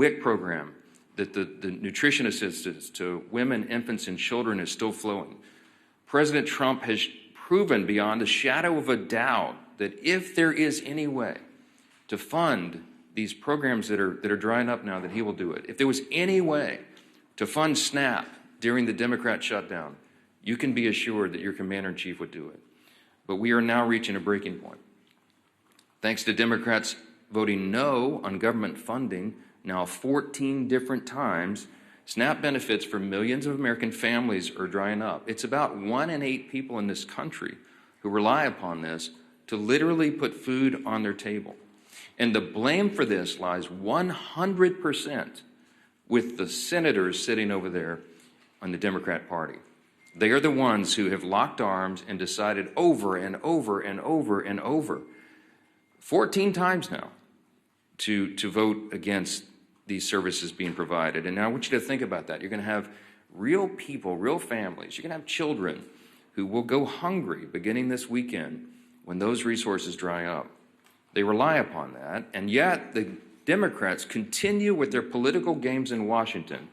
WIC program, that the nutrition assistance to women, infants, and children is still flowing. President Trump has proven beyond a shadow of a doubt that if there is any way to fund these programs that are drying up now, that he will do it. If there was any way to fund SNAP during the Democrat shutdown, you can be assured that your commander-in-chief would do it. But we are now reaching a breaking point. Thanks to Democrats voting no on government funding now 14 different times, SNAP benefits for millions of American families are drying up. It's about 1 in 8 people in this country who rely upon this to literally put food on their table. And the blame for this lies 100% with the senators sitting over there on the Democrat Party. They are the ones who have locked arms and decided over and over and over and over, 14 times now, to vote against these services being provided. And now I want you to think about that. You're going to have real people, real families. You're going to have children who will go hungry beginning this weekend when those resources dry up. They rely upon that, and yet the Democrats continue with their political games in Washington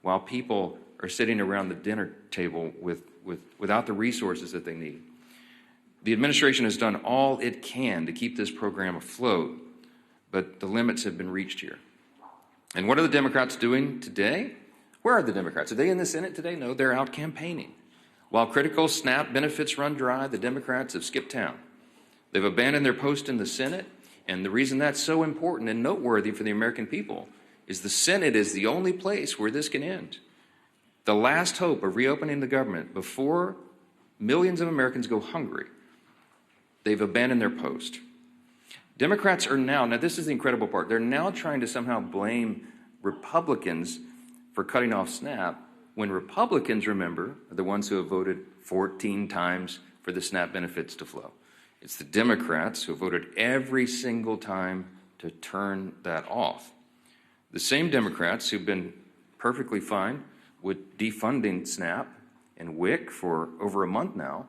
while people are sitting around the dinner table without the resources that they need. The administration has done all it can to keep this program afloat, but the limits have been reached here. And what are the Democrats doing today? Where are the Democrats? Are they in the Senate today? No, they're out campaigning. While critical SNAP benefits run dry, the Democrats have skipped town. They've abandoned their post in the Senate, and the reason that's so important and noteworthy for the American people is the Senate is the only place where this can end. The last hope of reopening the government before millions of Americans go hungry. They've abandoned their post. Democrats are now this is the incredible part, they're now trying to somehow blame Republicans for cutting off SNAP when Republicans, remember, are the ones who have voted 14 times for the SNAP benefits to flow. It's the Democrats who voted every single time to turn that off. The same Democrats who've been perfectly fine with defunding SNAP and WIC for over a month now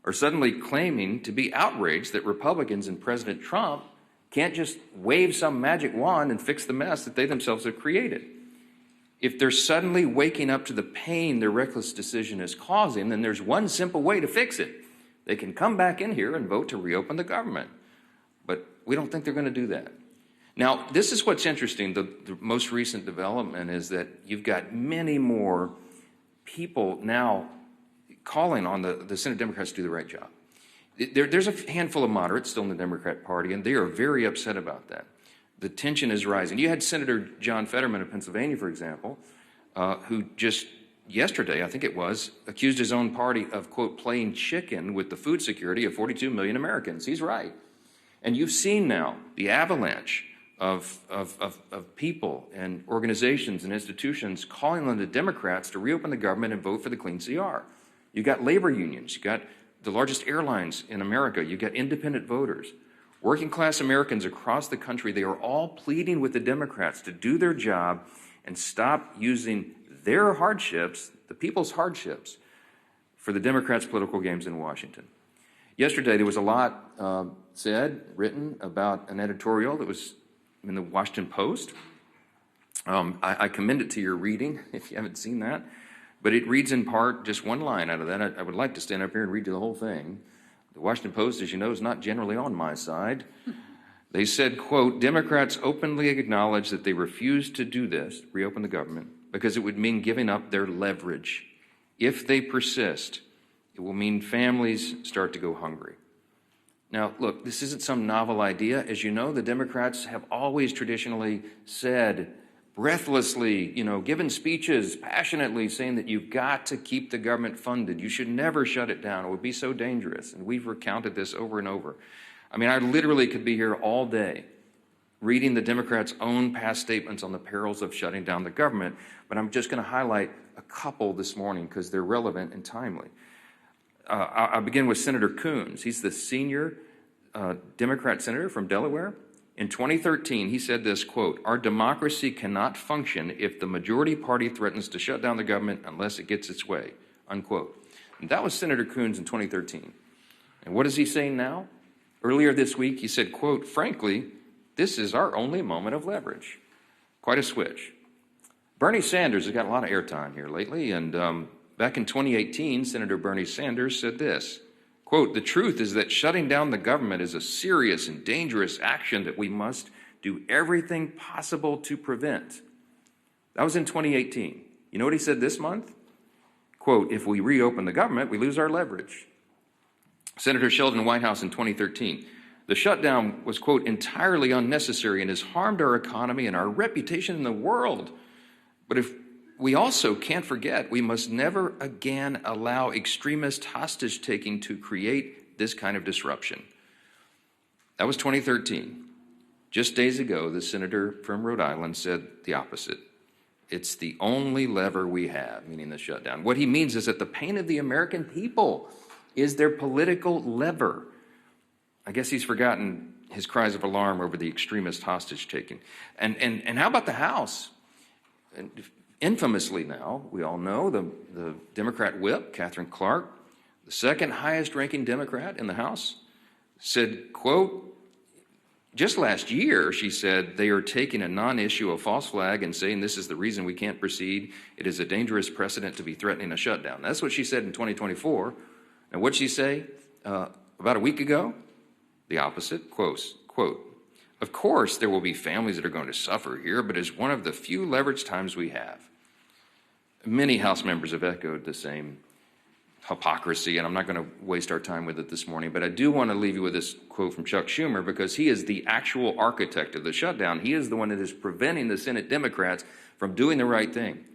are suddenly claiming to be outraged that Republicans and President Trump can't just wave some magic wand and fix the mess that they themselves have created. If they're suddenly waking up to the pain their reckless decision is causing, then there's one simple way to fix it. They can come back in here and vote to reopen the government. But we don't think they're going to do that. Now, this is what's interesting. The most recent development is that you've got many more people now calling on the Senate Democrats to do the right job. There's a handful of moderates still in the Democrat Party, and they are very upset about that. The tension is rising. You had Senator John Fetterman of Pennsylvania, for example, who just yesterday, I think it was, accused his own party of, quote, playing chicken with the food security of 42 million Americans. He's right. And you've seen now the avalanche of people and organizations and institutions calling on the Democrats to reopen the government and vote for the clean CR. You've got labor unions. You've got the largest airlines in America. You've got independent voters. Working class Americans across the country, they are all pleading with the Democrats to do their job and stop using their hardships, the people's hardships, for the Democrats' political games in Washington. Yesterday, there was a lot said, written about an editorial that was in the Washington Post. I commend it to your reading if you haven't seen that. But it reads in part just one line out of that. I would like to stand up here and read you the whole thing. The Washington Post, as you know, is not generally on my side. They said, quote, Democrats openly acknowledge that they refuse to do this, reopen the government, because it would mean giving up their leverage. If they persist, it will mean families start to go hungry. Now, look, this isn't some novel idea. As you know, the Democrats have always traditionally said, breathlessly, given speeches passionately saying that you've got to keep the government funded. You should never shut it down. It would be so dangerous. And we've recounted this over and over. I mean, I literally could be here all day reading the Democrats' own past statements on the perils of shutting down the government, but I'm just going to highlight a couple this morning because they're relevant and timely. I'll begin with Senator Coons. He's the senior Democrat senator from Delaware. In 2013, he said this, quote, our democracy cannot function if the majority party threatens to shut down the government unless it gets its way, unquote. And that was Senator Coons in 2013. And what is he saying now? Earlier this week, he said, quote, frankly, this is our only moment of leverage. Quite a switch. Bernie Sanders has got a lot of airtime here lately, and back in 2018, Senator Bernie Sanders said this, quote, "The truth is that shutting down the government is a serious and dangerous action that we must do everything possible to prevent." That was in 2018. You know what he said this month? Quote, "If we reopen the government, we lose our leverage." Senator Sheldon Whitehouse in 2013, "The shutdown was, quote, entirely unnecessary and has harmed our economy and our reputation in the world. But if we also can't forget, we must never again allow extremist hostage-taking to create this kind of disruption." That was 2013. Just days ago, the senator from Rhode Island said the opposite. It's the only lever we have, meaning the shutdown. What he means is that the pain of the American people is their political lever. I guess he's forgotten his cries of alarm over the extremist hostage-taking. And how about the House? And infamously now, we all know, the Democrat whip, Catherine Clark, the second highest-ranking Democrat in the House, said, quote, just last year, she said, "They are taking a non-issue, a false flag, and saying this is the reason we can't proceed. It is a dangerous precedent to be threatening a shutdown." That's what she said in 2024. And what'd she say about a week ago? The opposite. Quote, "Of course, there will be families that are going to suffer here, but it's one of the few leverage times we have." Many House members have echoed the same hypocrisy, and I'm not going to waste our time with it this morning, but I do want to leave you with this quote from Chuck Schumer, because he is the actual architect of the shutdown. He is the one that is preventing the Senate Democrats from doing the right thing.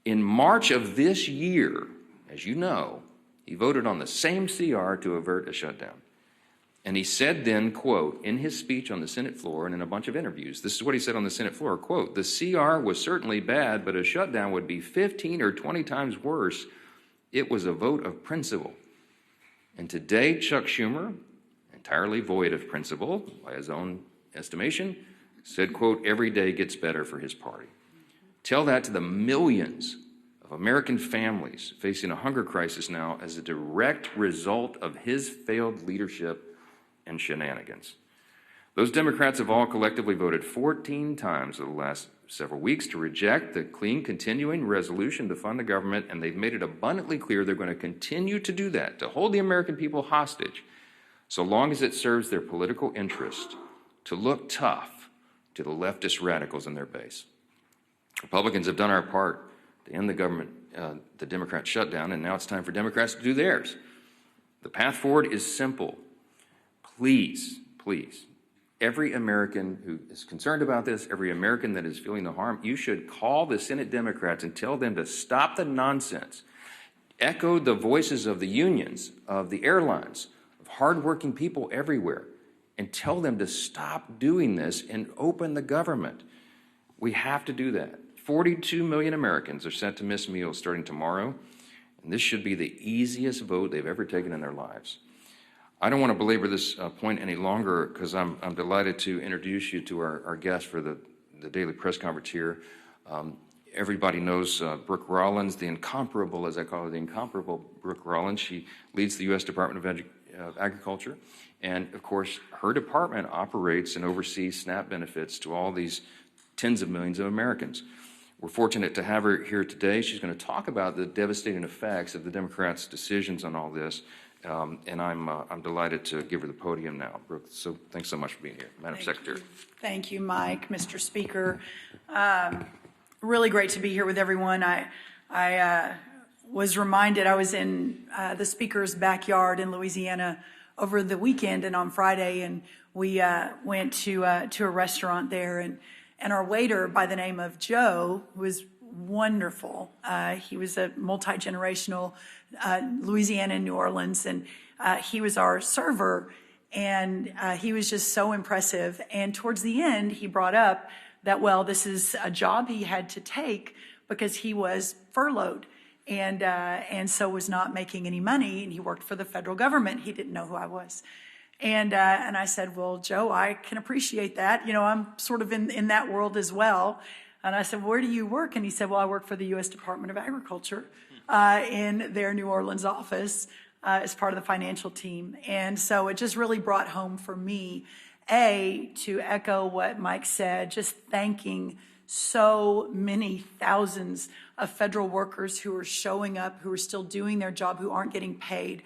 In March of this year, as you know, he voted on the same CR to avert a shutdown. And he said then, quote, in his speech on the Senate floor and in a bunch of interviews, this is what he said on the Senate floor, quote, "The CR was certainly bad, but a shutdown would be 15 or 20 times worse. It was a vote of principle." And today, Chuck Schumer, entirely void of principle by his own estimation, said, quote, "Every day gets better for his party." Tell that to the millions of American families facing a hunger crisis now as a direct result of his failed leadership and shenanigans. Those Democrats have all collectively voted 14 times over the last several weeks to reject the clean continuing resolution to fund the government, and they've made it abundantly clear they're going to continue to do that, to hold the American people hostage, so long as it serves their political interest, to look tough to the leftist radicals in their base. Republicans have done our part to end the government, the Democrat shutdown, and now it's time for Democrats to do theirs. The path forward is simple. Please, every American who is concerned about this, every American that is feeling the harm, you should call the Senate Democrats and tell them to stop the nonsense. Echo the voices of the unions, of the airlines, of hardworking people everywhere, and tell them to stop doing this and open the government. We have to do that. 42 million Americans are set to miss meals starting tomorrow, and this should be the easiest vote they've ever taken in their lives. I don't want to belabor this point any longer, because I'm delighted to introduce you to our guest for the daily press conference here. Everybody knows Brooke Rollins, the incomparable, as I call her, the incomparable Brooke Rollins. She leads the U.S. Department of Agriculture. And, of course, her department operates and oversees SNAP benefits to all these tens of millions of Americans. We're fortunate to have her here today. She's going to talk about the devastating effects of the Democrats' decisions on all this. And I'm delighted to give her the podium now. Brooke, so thanks so much for being here, Madam Secretary. Thank you, Mike, Mr. Speaker. Really great to be here with everyone. I was reminded I was in the Speaker's backyard in Louisiana over the weekend and on Friday, and we went to a restaurant there, and our waiter by the name of Joe was wonderful. He was a multi-generational Louisiana and New Orleans, and he was our server, and he was just so impressive. And towards the end, he brought up that, well, this is a job he had to take because he was furloughed and so was not making any money, and he worked for the federal government. He didn't know who I was. And I said, well, Joe, I can appreciate that. You know, I'm sort of in that world as well. And I said, where do you work? And he said, well, I work for the U.S. Department of Agriculture in their New Orleans office as part of the financial team. And so it just really brought home for me To echo what Mike said, just thanking so many thousands of federal workers who are showing up, who are still doing their job, who aren't getting paid,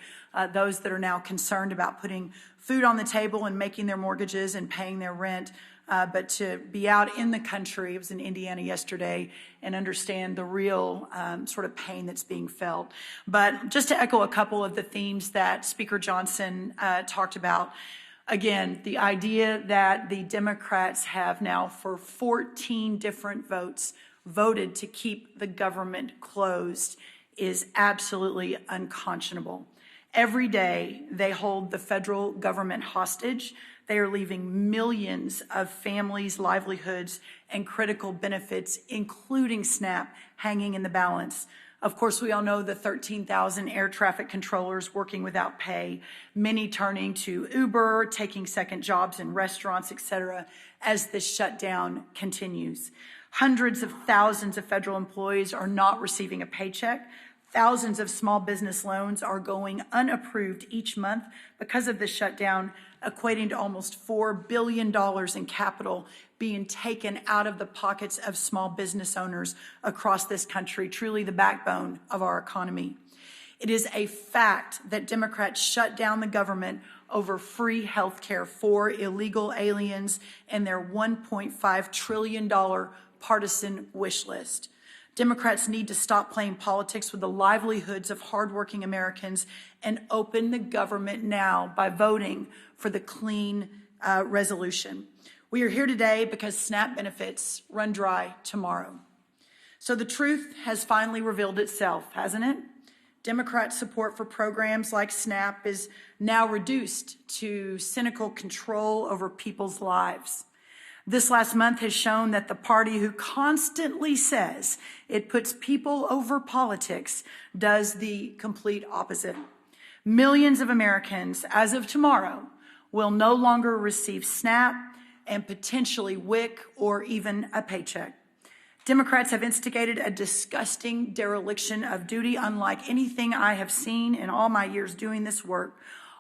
those that are now concerned about putting food on the table and making their mortgages and paying their rent, but to be out in the country, I was in Indiana yesterday, and understand the real sort of pain that's being felt. But just to echo a couple of the themes that Speaker Johnson talked about, again, the idea that the Democrats have now for 14 different votes voted to keep the government closed is absolutely unconscionable. Every day they hold the federal government hostage. They are leaving millions of families' livelihoods and critical benefits, including SNAP, hanging in the balance. Of course, we all know the 13,000 air traffic controllers working without pay, many turning to Uber, taking second jobs in restaurants, etc., as this shutdown continues. Hundreds of thousands of federal employees are not receiving a paycheck. Thousands of small business loans are going unapproved each month because of the shutdown, equating to almost $4 billion in capital being taken out of the pockets of small business owners across this country, truly the backbone of our economy. It is a fact that Democrats shut down the government over free health care for illegal aliens and their $1.5 trillion partisan wish list. Democrats need to stop playing politics with the livelihoods of hardworking Americans and open the government now by voting for the clean resolution. We are here today because SNAP benefits run dry tomorrow. So the truth has finally revealed itself, hasn't it? Democrat support for programs like SNAP is now reduced to cynical control over people's lives. This last month has shown that the party who constantly says it puts people over politics does the complete opposite. Millions of Americans, as of tomorrow, will no longer receive SNAP and potentially WIC or even a paycheck. Democrats have instigated a disgusting dereliction of duty unlike anything I have seen in all my years doing this work,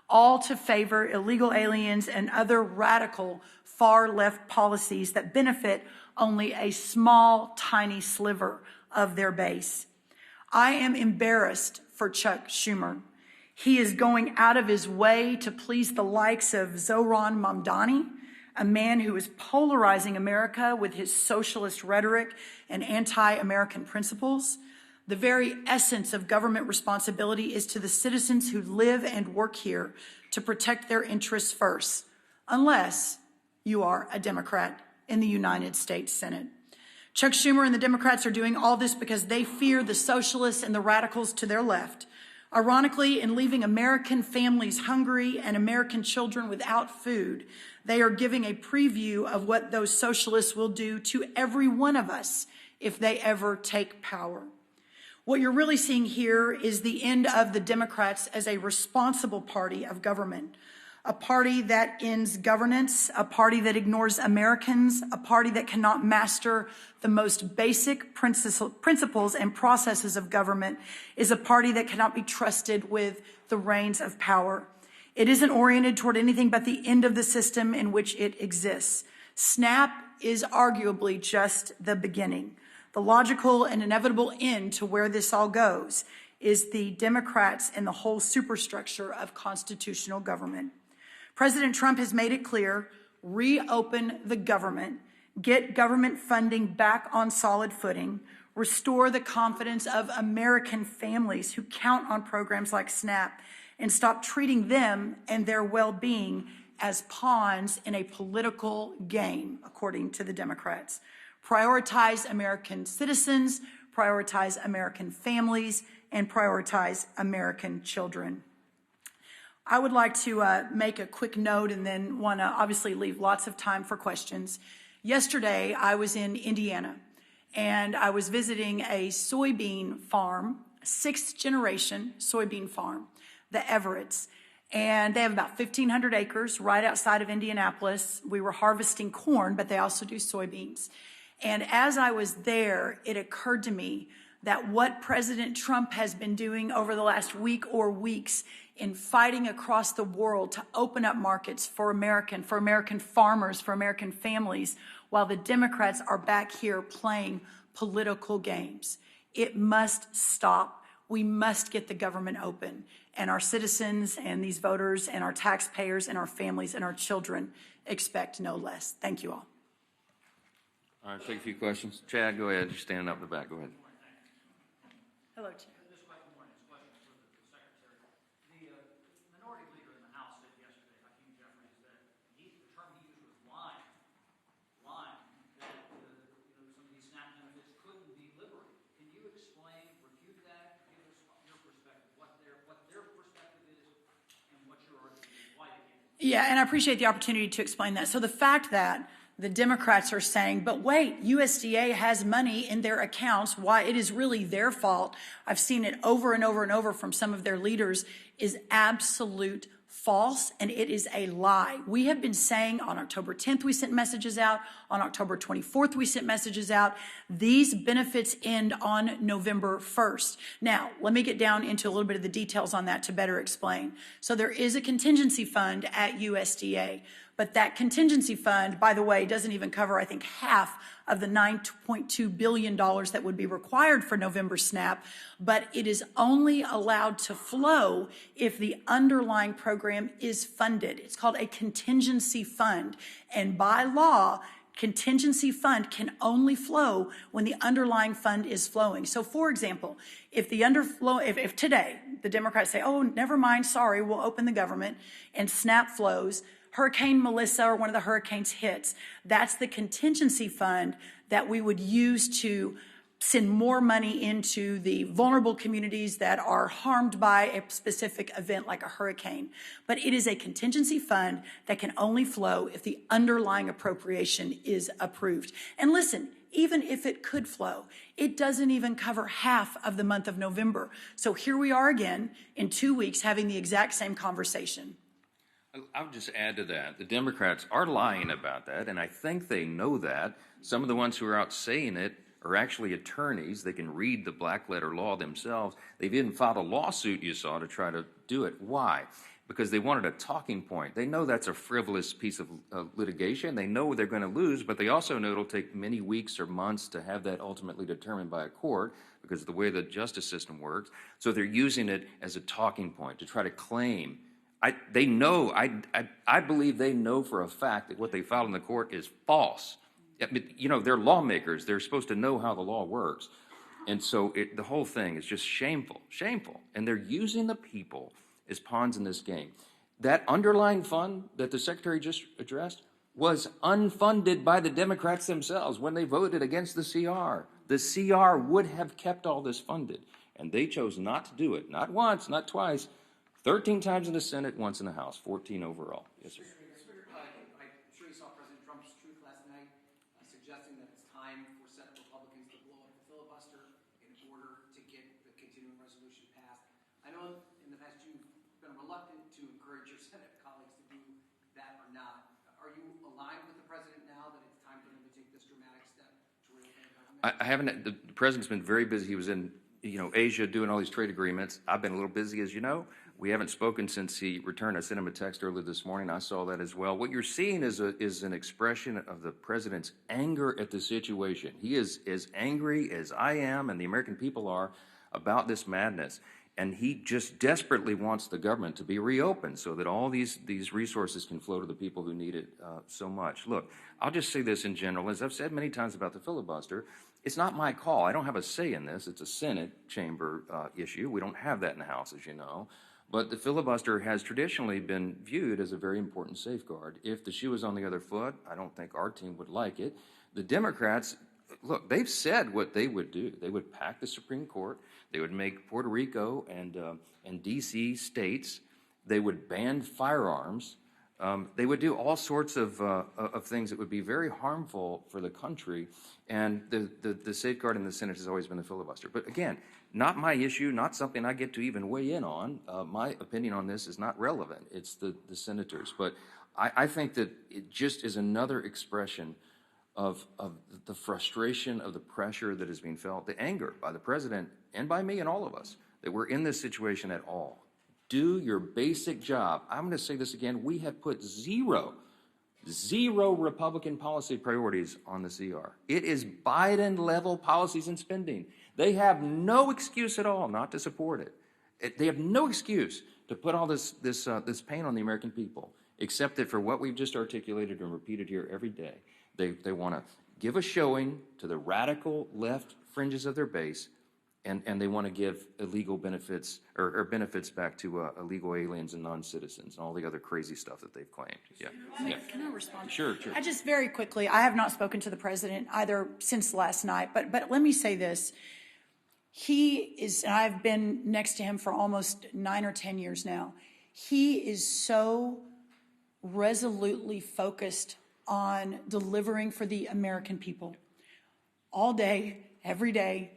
all to favor illegal aliens and other radical far-left policies that benefit only a small, tiny sliver of their base. I am embarrassed for Chuck Schumer. He is going out of his way to please the likes of Zohran Mamdani, a man who is polarizing America with his socialist rhetoric and anti-American principles. The very essence of government responsibility is to the citizens who live and work here to protect their interests first, unless you are a Democrat in the United States Senate. Chuck Schumer and the Democrats are doing all this because they fear the socialists and the radicals to their left. Ironically, in leaving American families hungry and American children without food, they are giving a preview of what those socialists will do to every one of us if they ever take power. What you're really seeing here is the end of the Democrats as a responsible party of government, a party that ends governance, a party that ignores Americans, a party that cannot master the most basic principles and processes of government, is a party that cannot be trusted with the reins of power. It isn't oriented toward anything but the end of the system in which it exists. SNAP is arguably just the beginning. The logical and inevitable end to where this all goes is the Democrats and the whole superstructure of constitutional government. President Trump has made it clear, reopen the government, get government funding back on solid footing, restore the confidence of American families who count on programs like SNAP, and stop treating them and their well-being as pawns in a political game, according to the Democrats. Prioritize American citizens, prioritize American families, and prioritize American children. I would like to make a quick note and then want to obviously leave lots of time for questions. Yesterday, I was in Indiana, and I was visiting a soybean farm, a sixth-generation soybean farm, the Everetts. And they have about 1,500 acres right outside of Indianapolis. We were harvesting corn, but they also do soybeans. And as I was there, it occurred to me that what President Trump has been doing over the last week or weeks in fighting across the world to open up markets for American farmers, for American families, while the Democrats are back here playing political games. It must stop. We must get the government open. And our citizens and these voters and our taxpayers and our families and our children expect no less. Thank you all. All right, take a few questions. Chad, go ahead. You're standing up in the back. Go ahead. Hello, Chad. Yeah, and I appreciate the opportunity to explain that. So the fact that the Democrats are saying, but wait, USDA has money in their accounts, why it is really their fault, I've seen it over and over and over from some of their leaders, is absolute false, and it is a lie. We have been saying on October 10th, we sent messages out. On October 24th, we sent messages out. These benefits end on November 1st. Now, let me get down into a little bit of the details on that to better explain. So there is a contingency fund at USDA, but that contingency fund, by the way, doesn't even cover, I think, half of the $9.2 billion that would be required for November SNAP, but it is only allowed to flow if the underlying program is funded. It's called a contingency fund, and by law, contingency fund can only flow when the underlying fund is flowing. So, for example, if today the Democrats say, oh, never mind, sorry, we'll open the government, and SNAP flows, Hurricane Melissa or one of the hurricanes hits, that's the contingency fund that we would use to send more money into the vulnerable communities that are harmed by a specific event like a hurricane. But it is a contingency fund that can only flow if the underlying appropriation is approved. And listen, even if it could flow, it doesn't even cover half of the month of November. So here we are again in 2 weeks having the exact same conversation. I'll just add to that. The Democrats are lying about that, and I think they know that. Some of the ones who are out saying it are actually attorneys. They can read the black letter law themselves. They've even filed a lawsuit, you saw, to try to do it. Why? Because they wanted a talking point. They know that's a frivolous piece of litigation. They know they're going to lose, but they also know it'll take many weeks or months to have that ultimately determined by a court because of the way the justice system works. So they're using it as a talking point to try to claim. I believe they know for a fact that what they filed in the court is false. You know, they're lawmakers. They're supposed to know how the law works. And so the whole thing is just shameful. And they're using the people as pawns in this game. That underlying fund that the Secretary just addressed was unfunded by the Democrats themselves when they voted against the CR. The CR would have kept all this funded, and they chose not to do it. Not once, not twice. 13 times in the Senate, once in the House, 14 overall. Yes, sir. I'm sure you saw President Trump's truth last night suggesting that it's time for Senate Republicans to blow up the filibuster in order to get the continuing resolution passed. I know in the past you've been reluctant to encourage your Senate colleagues to do that or not. Are you aligned with the President now that it's time for him to take this dramatic step to reopen the government? I haven't. The President's been very busy. He was in Asia doing all these trade agreements. I've been a little busy, as you know. We haven't spoken since he returned. I sent him a text earlier this morning. I saw that as well. What you're seeing is an expression of the President's anger at the situation. He is as angry as I am and the American people are about this madness. And he just desperately wants the government to be reopened so that all these resources can flow to the people who need it so much. Look, I'll just say this in general. As I've said many times about the filibuster, it's not my call. I don't have a say in this. It's a Senate chamber issue. We don't have that in the House, as you know. But the filibuster has traditionally been viewed as a very important safeguard. If the shoe is on the other foot, I don't think our team would like it. The Democrats, look, they've said what they would do. They would pack the Supreme Court. They would make Puerto Rico and D.C. states. They would ban firearms. They would do all sorts of things that would be very harmful for the country. And the safeguard in the Senate has always been the filibuster. But again, not my issue, not something I get to even weigh in on. My opinion on this is not relevant. It's the senators. But I think that it just is another expression of the frustration, of the pressure that is being felt, the anger by the president and by me and all of us that we're in this situation at all. Do your basic job. I'm going to say this again. We have put zero Republican policy priorities on the CR. It is Biden-level policies and spending. They have no excuse at all not to support it. They have no excuse to put all this pain on the American people, except that for what we've just articulated and repeated here every day, they want to give a showing to the radical left fringes of their base, and they want to give illegal benefits or benefits back to illegal aliens and non-citizens and all the other crazy stuff that they've claimed. Yeah. Can I respond? Sure. I just very quickly, I have not spoken to the president either since last night, but let me say this. He is, and I've been next to him for almost 9 or 10 years now. He is so resolutely focused on delivering for the American people all day, every day,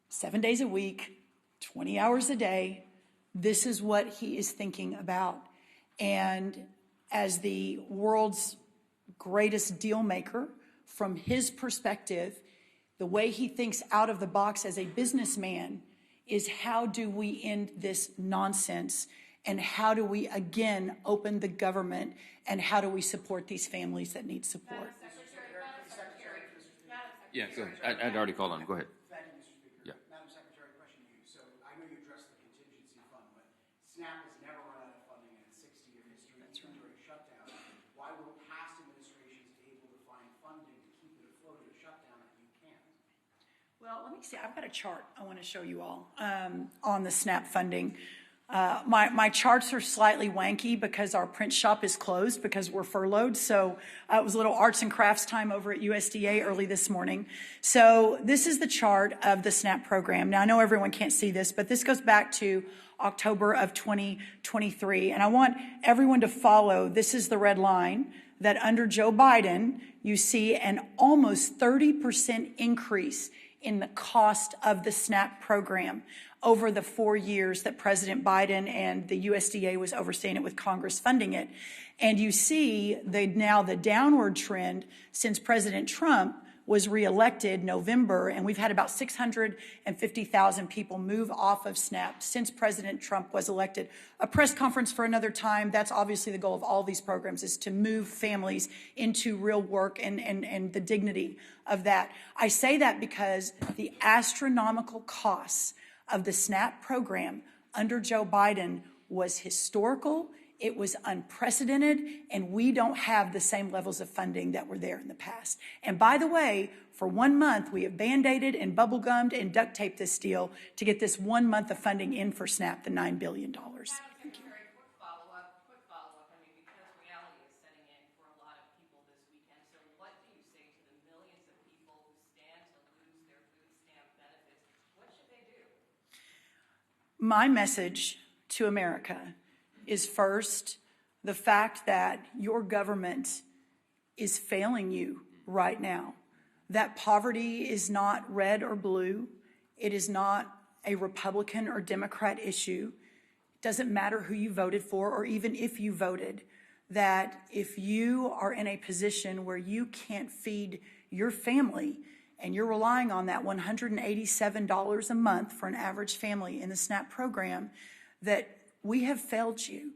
7 days a week, 20 hours a day. This is what he is thinking about. And as the world's greatest deal maker, from his perspective, the way he thinks out of the box as a businessman is how do we end this nonsense, and how do we again open the government, and how do we support these families that need support? Yeah, go ahead. I'd already called on him. Go ahead. Thank you, Mr. Speaker. Yeah. Madam Secretary, question to you. So I know you addressed the contingency fund, but SNAP has never run out of funding in its 60-year history. That's right. During shutdown. Why were past administrations able to find funding to keep it afloat in a shutdown that you can't? Well, let me see. I've got a chart I want to show you all on the SNAP funding. My charts are slightly wanky because our print shop is closed because we're furloughed. So it was a little arts and crafts time over at USDA early this morning. So this is the chart of the SNAP program. Now, I know everyone can't see this, but this goes back to October of 2023. And I want everyone to follow. This is the red line that under Joe Biden, you see an almost 30% increase in the cost of the SNAP program over the 4 years that President Biden and the USDA was overseeing it with Congress funding it. And you see now the downward trend since President Trump was reelected November, and we've had about 650,000 people move off of SNAP since President Trump was elected. A press conference for another time. That's obviously the goal of all these programs, is to move families into real work and the dignity of that. I say that because the astronomical costs of the SNAP program under Joe Biden was historical. It was unprecedented, and we don't have the same levels of funding that were there in the past. And by the way, for 1 month, we have Band-Aided and bubble-gummed and duct taped this deal to get this 1 month of funding in for SNAP, the $9 billion. Thank you. Quick follow-up. I mean, because reality is setting in for a lot of people this weekend. So what do you say to the millions of people who stand to lose their food stamp benefits? What should they do? My message to America is first, the fact that your government is failing you right now. That poverty is not red or blue. It is not a Republican or Democrat issue. It doesn't matter who you voted for or even if you voted. That if you are in a position where you can't feed your family and you're relying on that $187 a month for an average family in the SNAP program, that we have failed you.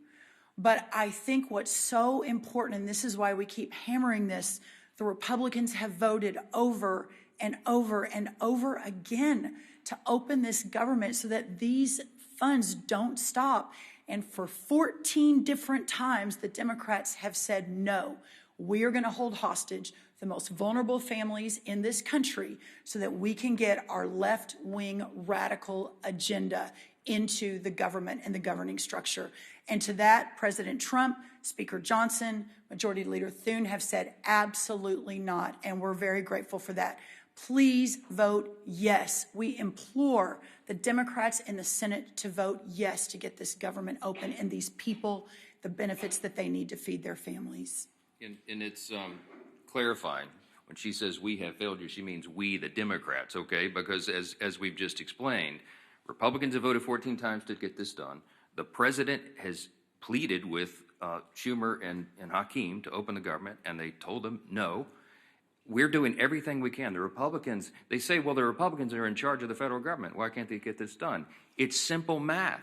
But I think what's so important, and this is why we keep hammering this, the Republicans have voted over and over and over again to open this government so that these funds don't stop. And for 14 different times, the Democrats have said, no, we are going to hold hostage the most vulnerable families in this country so that we can get our left-wing radical agenda into the government and the governing structure. And to that, President Trump, Speaker Johnson, Majority Leader Thune have said absolutely not, and we're very grateful for that. Please vote yes. We implore the Democrats in the Senate to vote yes to get this government open and these people the benefits that they need to feed their families. And it's clarifying. When she says we have failed you, she means we, the Democrats, okay? Because as we've just explained, Republicans have voted 14 times to get this done. The president has pleaded with Schumer and Hakeem to open the government, and they told them no. We're doing everything we can. The Republicans, they say, well, the Republicans are in charge of the federal government. Why can't they get this done? It's simple math.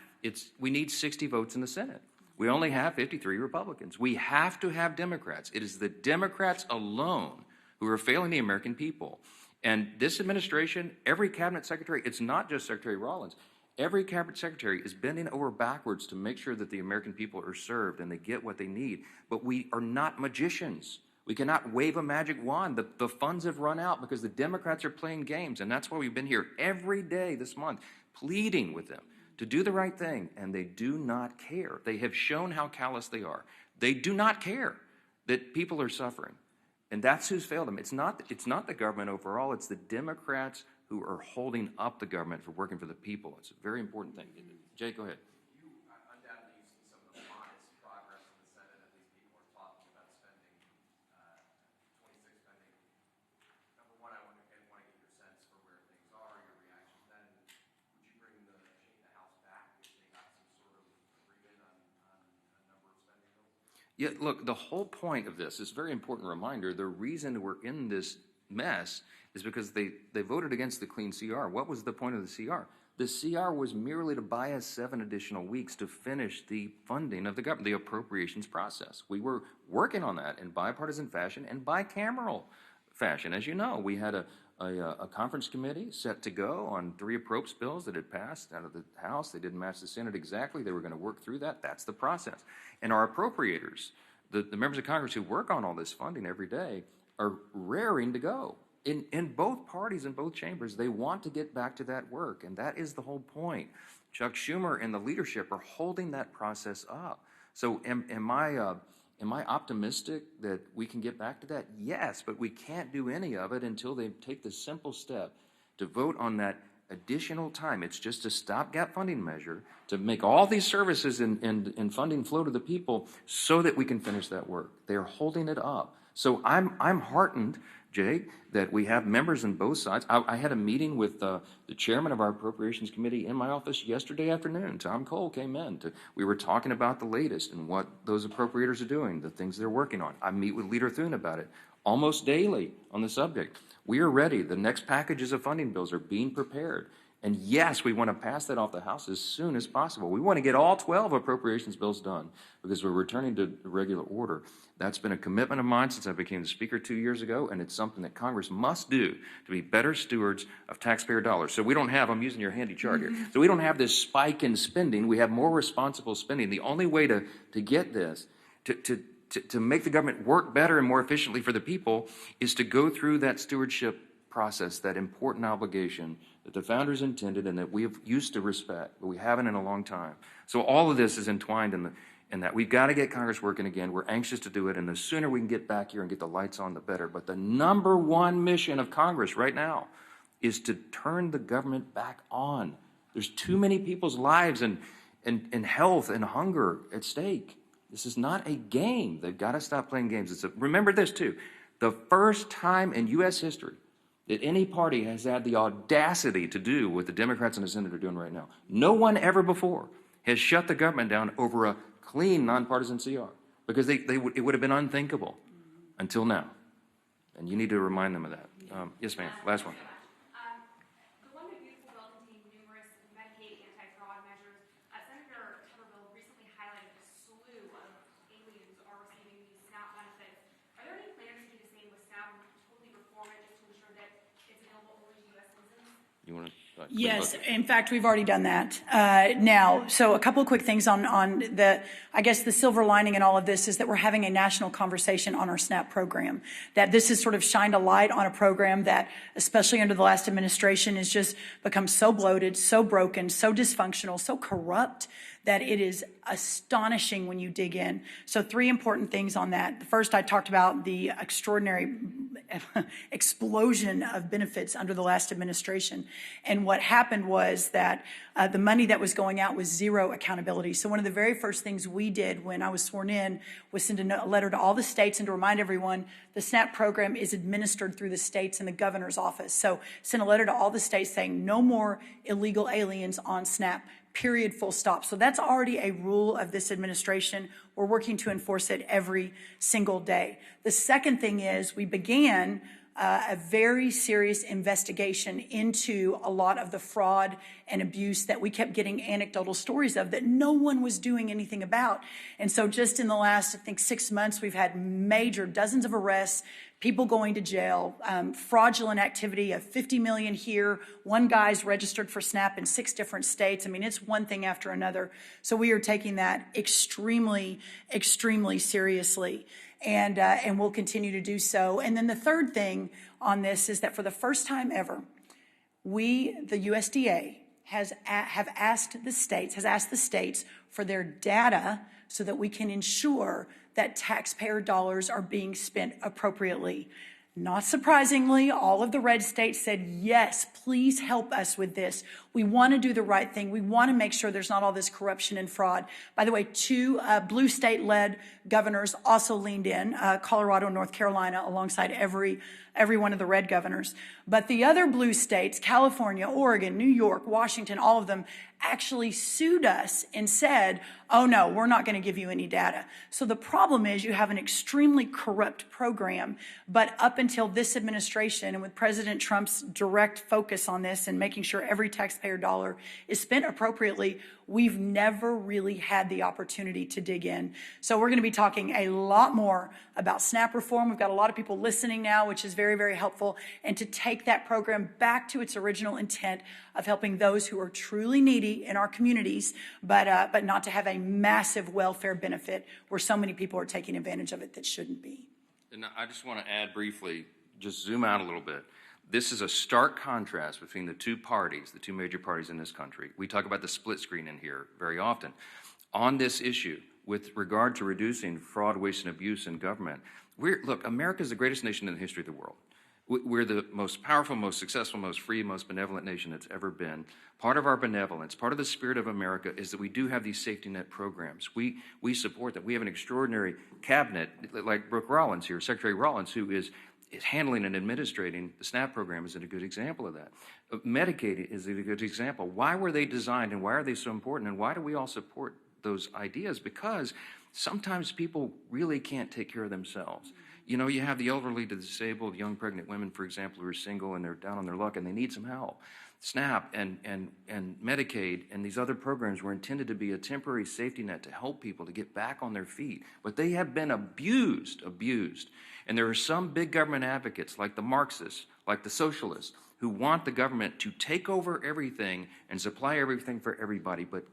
We need 60 votes in the Senate. We only have 53 Republicans. We have to have Democrats. It is the Democrats alone who are failing the American people. And this administration, every cabinet secretary, it's not just Secretary Rollins, every cabinet secretary is bending over backwards to make sure that the American people are served and they get what they need. But we are not magicians. We cannot wave a magic wand. The funds have run out because the Democrats are playing games. And that's why we've been here every day this month pleading with them to do the right thing. And they do not care. They have shown how callous they are. They do not care that people are suffering. And that's who's failed them. It's not the government overall. It's the Democrats who are holding up the government for working for the people. It's a very important thing. Jake, go ahead. You undoubtedly you've seen some of the modest progress in the Senate as these people are talking about spending, 26 spending. Number one, I want to get your sense for where things are, your reaction. Then, would you bring the House back if they got some sort of agreement on a number of spending bills? Yeah, look, the whole point of this is a very important reminder. The reason we're in this mess is because they voted against the clean CR. What was the point of the CR? The CR was merely to buy us 7 additional weeks to finish the funding of the government, the appropriations process. We were working on that in bipartisan fashion and bicameral fashion. As you know, we had a conference committee set to go on 3 appropriations bills that had passed out of the House. They didn't match the Senate exactly. They were going to work through that. That's the process. And our appropriators, the members of Congress who work on all this funding every day, are raring to go. In both parties, in both chambers, they want to get back to that work, and that is the whole point. Chuck Schumer and the leadership are holding that process up. So am I optimistic that we can get back to that? Yes, but we can't do any of it until they take the simple step to vote on that additional time. It's just a stopgap funding measure to make all these services and funding flow to the people so that we can finish that work. They're holding it up. So I'm heartened, Jake, that we have members on both sides. I had a meeting with the chairman of our Appropriations Committee in my office yesterday afternoon. Tom Cole came in. We were talking about the latest and what those appropriators are doing, the things they're working on. I meet with Leader Thune about it almost daily on the subject. We are ready. The next packages of funding bills are being prepared. And yes, we want to pass that off the House as soon as possible. We want to get all 12 appropriations bills done because we're returning to regular order. That's been a commitment of mine since I became the Speaker 2 years ago, and it's something that Congress must do to be better stewards of taxpayer dollars. So we don't have, I'm using your handy chart here, so we don't have this spike in spending. We have more responsible spending. The only way to get this, to make the government work better and more efficiently for the people is to go through that stewardship process, that important obligation that the founders intended and that we have used to respect, but we haven't in a long time. So all of this is entwined in that. We've got to get Congress working again. We're anxious to do it, and the sooner we can get back here and get the lights on, the better. But the number one mission of Congress right now is to turn the government back on. There's too many people's lives and health and hunger at stake. This is not a game. They've got to stop playing games. Remember this, too. The first time in U.S. history that any party has had the audacity to do what the Democrats and the Senate are doing right now. No one ever before has shut the government down over a clean, nonpartisan CR because it would have been unthinkable until now. And you need to remind them of that. Yes, ma'am. Last one. The One Big Beautiful Bill contained numerous Medicaid anti-fraud measures. Senator Tuberville recently highlighted a slew of aliens who are receiving these SNAP benefits. Are there any plans to do the same with SNAP and totally reform it just to ensure that it's available only to U.S. citizens? You want to? Yes, in fact, we've already done that. Now, so a couple of quick things on I guess the silver lining in all of this is that we're having a national conversation on our SNAP program, that this has sort of shined a light on a program that, especially under the last administration, has just become so bloated, so broken, so dysfunctional, so corrupt that it is astonishing when you dig in. So 3 important things on that. The first, I talked about the extraordinary explosion of benefits under the last administration. And what happened was that the money that was going out was zero accountability. So one of the very first things we did when I was sworn in was send a letter to all the states and to remind everyone the SNAP program is administered through the states and the governor's office. So send a letter to all the states saying no more illegal aliens on SNAP. Period, full stop. So that's already a rule of this administration. We're working to enforce it every single day. The second thing is we began a very serious investigation into a lot of the fraud and abuse that we kept getting anecdotal stories of that no one was doing anything about. And so just in the last, I think, 6 months, we've had major dozens of arrests, people going to jail, fraudulent activity of 50 million here. One guy's registered for SNAP in 6 different states. I mean, it's one thing after another. So we are taking that extremely, extremely seriously. And we'll continue to do so. And then the third thing on this is that for the first time ever, the USDA, has asked the states for their data so that we can ensure that taxpayer dollars are being spent appropriately. Not surprisingly, all of the red states said, yes, please help us with this. We want to do the right thing. We want to make sure there's not all this corruption and fraud. By the way, 2 blue state-led governors also leaned in, Colorado and North Carolina, alongside every one of the red governors. But the other blue states, California, Oregon, New York, Washington, all of them, actually sued us and said, oh no, we're not going to give you any data. So the problem is you have an extremely corrupt program, but up until this administration and with President Trump's direct focus on this and making sure every taxpayer dollar is spent appropriately, we've never really had the opportunity to dig in. So we're going to be talking a lot more about SNAP reform. We've got a lot of people listening now, which is very, very helpful, and to take that program back to its original intent of helping those who are truly needy in our communities, but not to have a massive welfare benefit where so many people are taking advantage of it that shouldn't be. And I just want to add briefly, just zoom out a little bit. This is a stark contrast between the 2 parties, the 2 major parties in this country. We talk about the split screen in here very often. On this issue, with regard to reducing fraud, waste, and abuse in government, look, America is the greatest nation in the history of the world. We're the most powerful, most successful, most free, most benevolent nation that's ever been. Part of our benevolence, part of the spirit of America is that we do have these safety net programs. We support them. We have an extraordinary cabinet, like Brooke Rollins here, Secretary Rollins, who is handling and administrating the SNAP program is a good example of that. Medicaid is a good example. Why were they designed and why are they so important and why do we all support those ideas? Because sometimes people really can't take care of themselves. You know, you have the elderly, the disabled, young pregnant women, for example, who are single and they're down on their luck and they need some help. SNAP and Medicaid and these other programs were intended to be a temporary safety net to help people to get back on their feet. But they have been abused. And there are some big government advocates like the Marxists, like the socialists, who want the government to take over everything and supply everything for everybody. But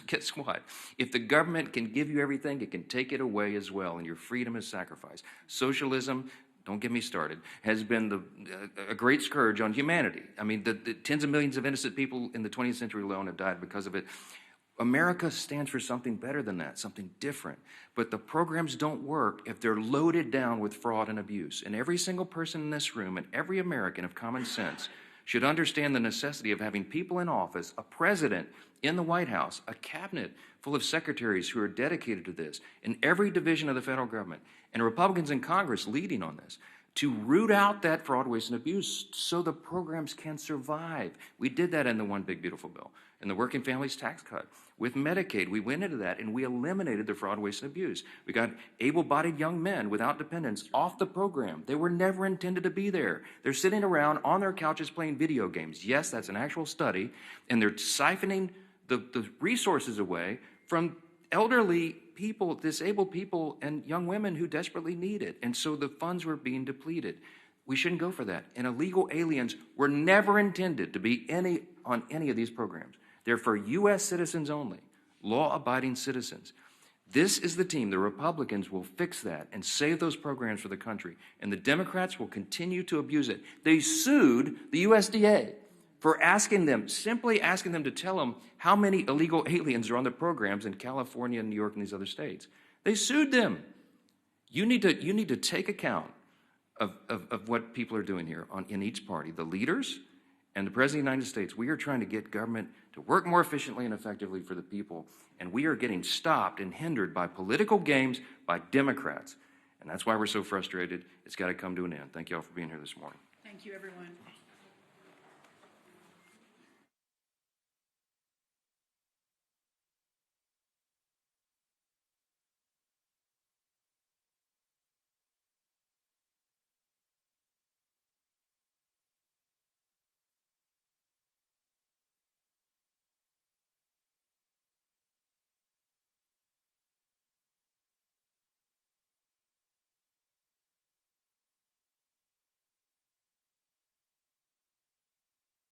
guess what? If the government can give you everything, it can take it away as well, and your freedom is sacrificed. Socialism, don't get me started, has been a great scourge on humanity. I mean, the tens of millions of innocent people in the 20th century alone have died because of it. America stands for something better than that, something different. But the programs don't work if they're loaded down with fraud and abuse. And every single person in this room and every American of common sense should understand the necessity of having people in office, a president in the White House, a cabinet full of secretaries who are dedicated to this in every division of the federal government, and Republicans in Congress leading on this, to root out that fraud, waste, and abuse so the programs can survive. We did that in the One Big Beautiful Bill, in the Working Families Tax Cut. With Medicaid, we went into that and we eliminated the fraud, waste, and abuse. We got able-bodied young men without dependents off the program. They were never intended to be there. They're sitting around on their couches playing video games. Yes, that's an actual study, and they're siphoning the resources away from elderly people, disabled people, and young women who desperately need it. And so the funds were being depleted. We shouldn't go for that. And illegal aliens were never intended to be on any of these programs. They're for U.S. citizens only, law-abiding citizens. This is the team. The Republicans will fix that and save those programs for the country. And the Democrats will continue to abuse it. They sued the USDA for simply asking them to tell them how many illegal aliens are on the programs in California and New York and these other states. They sued them. You need to take account of what people are doing here in each party, the leaders and the President of the United States. We are trying to get government to work more efficiently and effectively for the people, and we are getting stopped and hindered by political games by Democrats. And that's why we're so frustrated. It's got to come to an end. Thank you all for being here this morning. Thank you, everyone.